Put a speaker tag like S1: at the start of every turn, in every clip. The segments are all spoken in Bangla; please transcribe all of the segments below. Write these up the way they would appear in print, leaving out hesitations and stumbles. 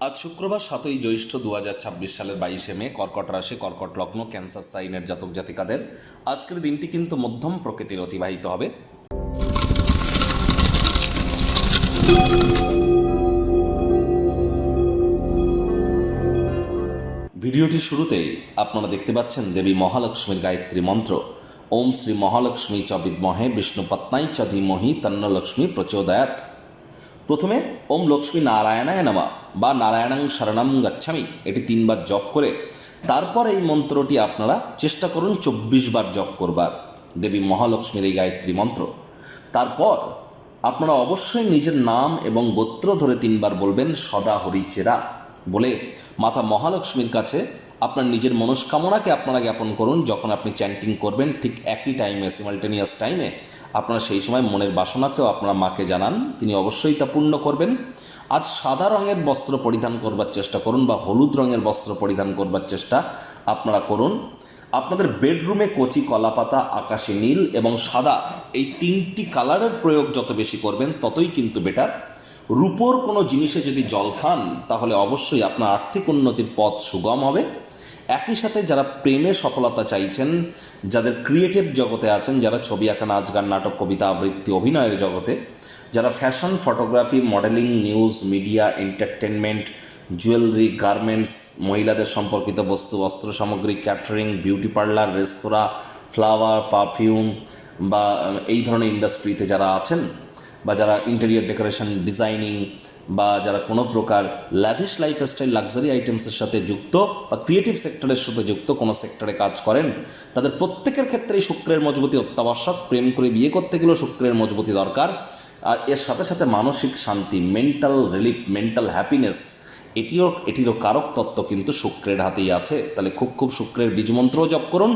S1: আজ শুক্রবার 7ই জ্যৈষ্ঠ 2026 সালের 22শে মে, কর্কট রাশি, কর্কট লগ্ন, ক্যান্সার সাইনের জাতক জাতিকাদের আজকের দিনটি কিন্তু মধ্যম প্রকৃতির অতিবাহিত হবে। ভিডিওটির শুরুতেই আপনারা দেখতে পাচ্ছেন দেবী মহালক্ষ্মীর গায়ত্রী মন্ত্র। ওম শ্রী মহালক্ষ্মী চ বিদ্মহে বিষ্ণুপত্নাই চ ধীমহি তন্ন লক্ষ্মী প্রচোদয়াৎ। প্রথমে ওম লক্ষ্মী নারায়ণায় নমঃ বা নারায়ণং শরণং গচ্ছামি এটি 3 বার জপ করে তারপর এই মন্ত্রটি আপনারা চেষ্টা করুন 24 বার জপ করবার, দেবী মহালক্ষ্মীর এই গায়ত্রী মন্ত্র। তারপর আপনারা অবশ্যই নিজের নাম এবং গোত্র ধরে 3 বার বলবেন সদা হরিচেরা বলে মাতা মহালক্ষ্মীর কাছে আপনার নিজের মনস্কামনাকে আপনারা জ্ঞাপন করুন। যখন আপনি চ্যান্টিং করবেন ঠিক একই টাইমে, সিমালটেনিয়াস টাইমে, আপনারা সেই সময় মনের বাসনাকেও আপনারা মাকে জানান, তিনি অবশ্যই তা পূর্ণ করবেন। আজ সাদা রঙের বস্ত্র পরিধান করবার চেষ্টা করুন বা হলুদ রঙের বস্ত্র পরিধান করবার চেষ্টা আপনারা করুন। আপনাদের বেডরুমে কচি কলাপাতা, আকাশি নীল এবং সাদা এই 3টি কালারের প্রয়োগ যত বেশি করবেন ততই কিন্তু বেটার। রূপোর কোনো জিনিসে যদি জল খান তাহলে অবশ্যই আপনার আর্থিক উন্নতির পথ সুগম হবে। একই সাথে যারা প্রেমে সফলতা চাইছেন, যাদের ক্রিয়েটিভ জগতে আছেন, যারা ছবি আঁকা, নাচ গান, নাটক, কবিতা আবৃত্তি, অভিনয়ের জগতে, যারা fashion, photography, modelling, news, media, entertainment, jewellery, garments, মহিলাদের সম্পর্কিত বস্তু, বস্ত্র সামগ্রী, ক্যাটারিং, বিউটি পার্লার, রেস্তোরাঁ, ফ্লাওয়ার, পারফিউম বা এই ধরনের ইন্ডাস্ট্রিতে যারা আছেন, বা যারা ইন্টেরিয়র ডেকোরেশন, ডিজাইনিং, বা যারা কোনো প্রকার ল্যাভিশ লাইফস্টাইল, লাক্সারি আইটেমসের সাথে যুক্ত বা ক্রিয়েটিভ সেক্টরের সাথে যুক্ত কোনো সেক্টরে কাজ করেন, তাদের প্রত্যেকের ক্ষেত্রেই শুক্রের মজবুতি অত্যাবশ্যক। প্রেম করে বিয়ে করতে গেলেও শুক্রের মজবুতি দরকার। আর এর সাথে সাথে মানসিক শান্তি, মেন্টাল রিলিফ, মেন্টাল হ্যাপিনেস, এটিরও কারক তত্ত্ব কিন্তু শুক্রের হাতেই আছে। তাহলে খুব শুক্রের বীজমন্ত্রও জপ করুন।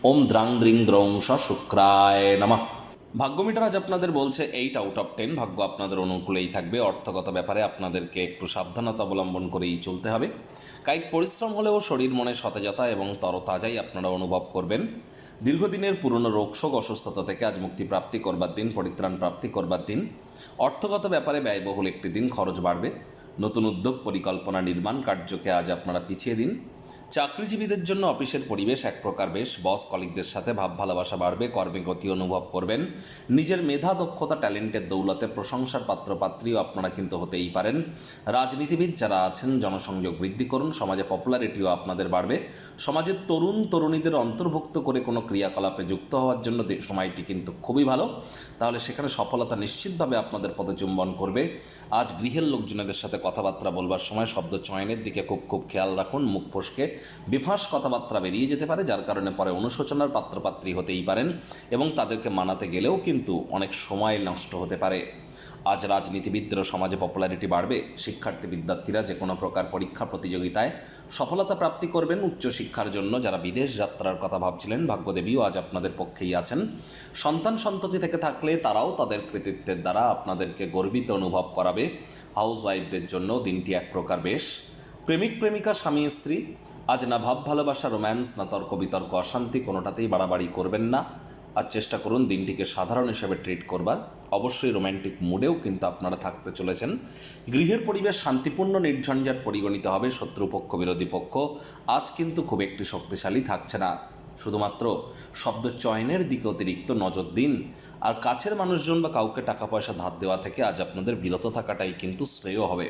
S1: ওম দ্রাং দ্রিং দ্রং স শুক্রায় নমঃ। ভাগ্যমিটার আজ আপনাদের বলছে 8 আউট অফ 10, ভাগ্য আপনাদের অনুকূলেই থাকবে। অর্থগত ব্যাপারে আপনাদেরকে একটু সাবধানতা অবলম্বন করেই চলতে হবে। কায়িক পরিশ্রম হলেও শরীর মনে সতেজতা এবং তরতাজাই আপনারা অনুভব করবেন। দীর্ঘদিনের পুরনো রোগশোক, অসুস্থতা থেকে আজ মুক্তি প্রাপ্তি করবার দিন, পরিত্রাণ প্রাপ্তি করবার দিন। অর্থগত ব্যাপারে ব্যয়বহুল একটি দিন, খরচ বাড়বে। নতুন উদ্যোগ, পরিকল্পনা, নির্মাণ কার্যকে আজ আপনারা পিছিয়ে দিন। চাকরিজীবীদের জন্য অফিসের পরিবেশ এক প্রকার বেশ। বস কলিগদের সাথে ভাব ভালোবাসা বাড়বে, কর্মে গতি অনুভব করবেন। নিজের মেধা, দক্ষতা, ট্যালেন্টের দৌলতে প্রশংসার পাত্রপাত্রীও আপনারা কিন্তু হতেই পারেন। রাজনীতিবিদ যারা আছেন জনসংযোগ বৃদ্ধি করুন, সমাজে পপুলারিটিও আপনাদের বাড়বে। সমাজের তরুণ তরুণীদের অন্তর্ভুক্ত করে কোনো ক্রিয়াকলাপে যুক্ত হওয়ার জন্য সময়টি কিন্তু খুবই ভালো। তাহলে সেখানে সফলতা নিশ্চিতভাবে আপনাদের পদে চুম্বন করবে। আজ গৃহের লোকজনেদের সাথে কথাবার্তা বলবার সময় শব্দ চয়নের দিকে খুব খেয়াল রাখুন। মুখ ফসকে বিফাঁস কথাবার্তা বেরিয়ে যেতে পারে, যার কারণে পরে অনুশোচনার পাত্রপাত্রী হতেই পারেন এবং তাদেরকে মানাতে গেলেও কিন্তু অনেক সময় নষ্ট হতে পারে। আজ রাজনীতিবিদদেরও সমাজে পপুলারিটি বাড়বে। শিক্ষার্থী বিদ্যার্থীরা যে কোনো প্রকার পরীক্ষা প্রতিযোগিতায় সফলতা প্রাপ্তি করবেন। উচ্চশিক্ষার জন্য যারা বিদেশ যাত্রার কথা ভাবছিলেন, ভাগ্যদেবীও আজ আপনাদের পক্ষেই আছেন। সন্তান সন্ততি থেকে থাকলে তারাও তাদের কৃতিত্বের দ্বারা আপনাদেরকে গর্বিত অনুভব করাবে। হাউস ওয়াইফদের জন্য দিনটি এক প্রকার বেশ। প্রেমিক প্রেমিকা, স্বামী স্ত্রী আজ না ভাব ভালোবাসা, রোম্যান্স, না তর্ক বিতর্ক, অশান্তি, কোনোটাতেই বাড়াবাড়ি করবেন না। আজ চেষ্টা করুন দিনটিকে সাধারণ হিসেবে ট্রিট করবার। অবশ্যই রোম্যান্টিক মুডেও কিন্তু আপনারা থাকতে চলেছেন। গৃহের পরিবেশ শান্তিপূর্ণ, নির্ঝঞ্ঝাট পরিগণিত হবে। শত্রুপক্ষ, বিরোধী পক্ষ আজ কিন্তু খুব একটি শক্তিশালী থাকছে না। শুধুমাত্র শব্দ চয়নের দিকে অতিরিক্ত নজর দিন। আর কাছের মানুষজন বা কাউকে টাকা পয়সা ধার দেওয়া থেকে আজ আপনাদের বিরত থাকাটাই কিন্তু শ্রেয় হবে।